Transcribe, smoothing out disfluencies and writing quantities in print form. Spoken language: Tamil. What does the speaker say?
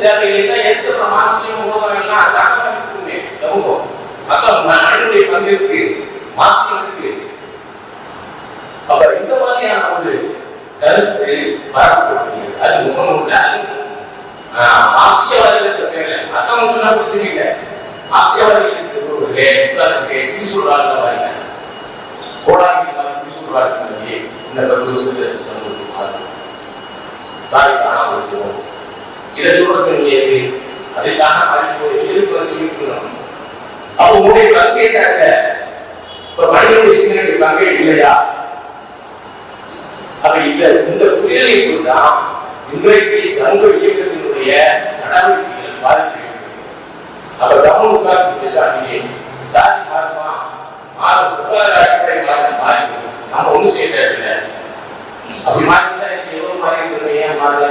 தேவையில்லை எடுத்துக்கிற மார்க்சியம் மூலம் எல்லாம் அதாக இருக்குமே சமூகம். அப்ப மனிதனுடைய பங்கு இருக்கு, மார்க்சியம் இருக்கு. அப்ப இந்த மாதிரியான ஒரு கருத்து பரப்பப்படுகிறது. அது முகநூல்ல மார்க்சியவாதிகள் பேர்ல மத்தவங்க சொன்னா பிரச்சனை. மார்க்சியவாதிகளுக்கு சொல்றாங்க பாருங்க, கோடாங்கி சொல்றாங்க இந்த 10 வருஷத்துல சாரி காணாம இருக்கும். இதை சொல்றது அதுக்காக அப்ப உங்களுடைய பங்கேற்றாங்க. இப்ப மனிதனுடைய சிந்தனை பங்கே இல்லையா? அப்ப இந்த புயலை தான் இன்றைக்கு சமூக இயக்கத்தினுடைய நடவடிக்கைகள் பாதிக்கிறது. அப்ப தமிழுக்கா சாதியை சாதி மாறுமா பொருளாதார அடிப்படை மாறி நம்ம ஒண்ணு செய்ய தேவையில்லை. அப்படி மாறிதான் எவ்வளவு மாறி ஏன் மாறல?